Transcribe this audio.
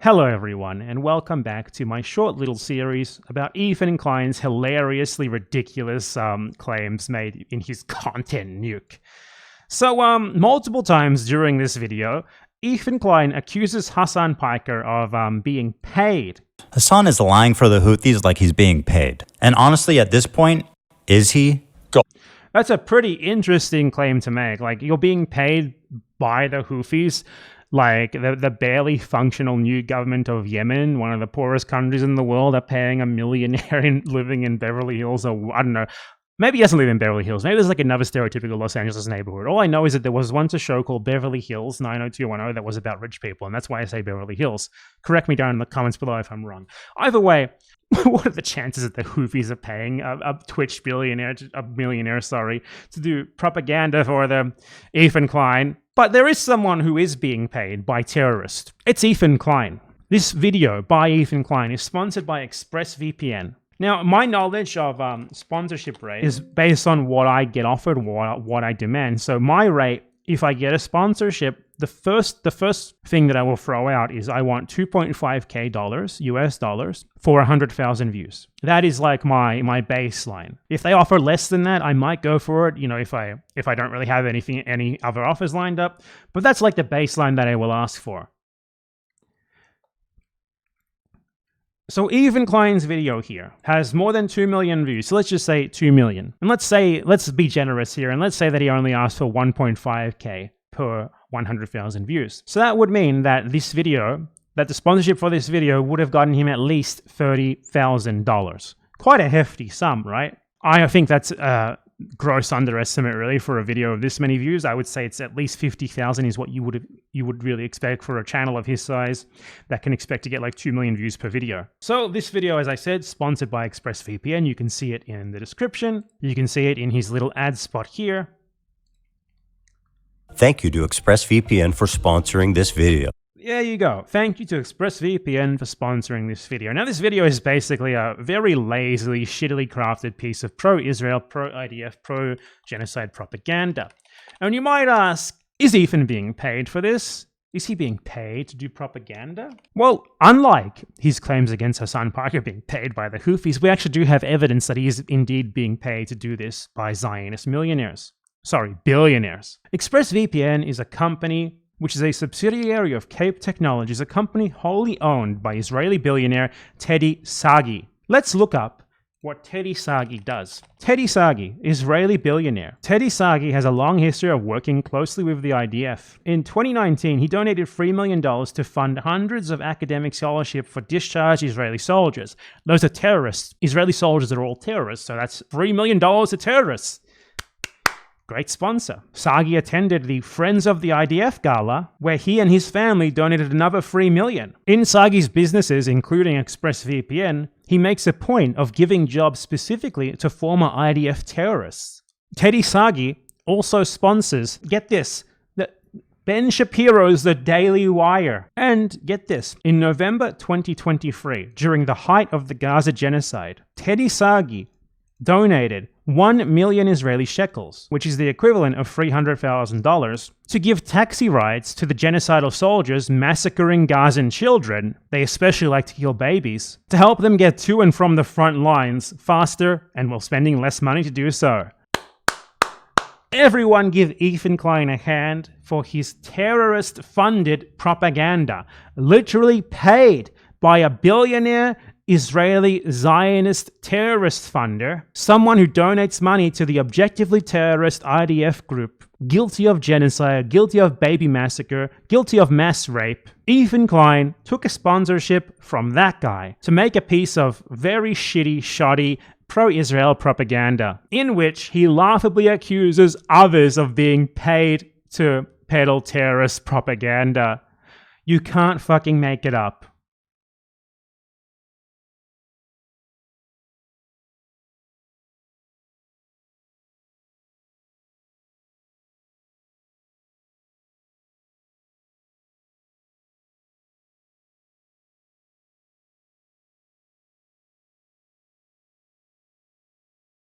Hello everyone, and welcome back to my short little series about Ethan Klein's hilariously ridiculous claims made in his content Nuke. So, multiple times during this video, Ethan Klein accuses Hassan Piker of being paid. Hassan is lying for the Houthis like he's being paid. And honestly, at this point, is he? That's a pretty interesting claim to make. Like, you're being paid by the Houthis. Like, the barely functional new government of Yemen, one of the poorest countries in the world, are paying a millionaire living in Beverly Hills, or I don't know. Maybe he doesn't live in Beverly Hills. Maybe there's like another stereotypical Los Angeles neighborhood. All I know is that there was once a show called Beverly Hills 90210 that was about rich people, and that's why I say Beverly Hills. Correct me down in the comments below if I'm wrong. Either way, what are the chances that the Houthis are paying a Twitch millionaire to do propaganda for the Ethan Klein? But there is someone who is being paid by terrorists. It's Ethan Klein. This video by Ethan Klein is sponsored by ExpressVPN. Now, my knowledge of sponsorship rate is based on what I get offered, what I demand. So my rate, if I get a sponsorship, the first thing that I will throw out is I want $2.5K US dollars for 100,000 views. That is like my baseline. If they offer less than that, I might go for it. You know, if I don't really have any other offers lined up. But that's like the baseline that I will ask for. So Ethan Klein's video here has more than 2 million views. So let's just say 2 million. And let's be generous here, and let's say that he only asked for 1.5K per 100,000 views. So that would mean that the sponsorship for this video would have gotten him at least $30,000. Quite a hefty sum, right? I think that's a gross underestimate really for a video of this many views. I would say it's at least 50,000 is what you would really expect for a channel of his size that can expect to get like 2 million views per video. So this video, as I said, sponsored by ExpressVPN. You can see it in the description. You can see it in his little ad spot here. Thank you to ExpressVPN for sponsoring this video. There you go. Thank you to ExpressVPN for sponsoring this video. Now, this video is basically a very lazily, shittily crafted piece of pro-Israel, pro-IDF, pro-genocide propaganda. And you might ask, is Ethan being paid for this? Is he being paid to do propaganda? Well, unlike his claims against Hassan Piker being paid by the Houthis, we actually do have evidence that he is indeed being paid to do this by Zionist billionaires. ExpressVPN is a company which is a subsidiary of Cape Technologies, a company wholly owned by Israeli billionaire Teddy Sagi. Let's look up what Teddy Sagi does. Teddy Sagi, Israeli billionaire. Teddy Sagi has a long history of working closely with the IDF. In 2019, he donated $3 million to fund hundreds of academic scholarships for discharged Israeli soldiers. Those are terrorists. Israeli soldiers are all terrorists, so that's $3 million to terrorists. Great sponsor. Sagi attended the Friends of the IDF Gala, where he and his family donated another $3 million. In Sagi's businesses, including ExpressVPN, he makes a point of giving jobs specifically to former IDF terrorists. Teddy Sagi also sponsors, get this, Ben Shapiro's The Daily Wire. And get this, in November 2023, during the height of the Gaza genocide, Teddy Sagi donated 1 million Israeli shekels, which is the equivalent of $300,000, to give taxi rides to the genocidal soldiers massacring Gazan children, they especially like to kill babies, to help them get to and from the front lines faster and while spending less money to do so. Everyone give Ethan Klein a hand for his terrorist-funded propaganda, literally paid by a billionaire Israeli Zionist terrorist funder, someone who donates money to the objectively terrorist IDF group, guilty of genocide, guilty of baby massacre, guilty of mass rape. Ethan Klein took a sponsorship from that guy to make a piece of very shitty, shoddy, pro-Israel propaganda, in which he laughably accuses others of being paid to peddle terrorist propaganda. You can't fucking make it up.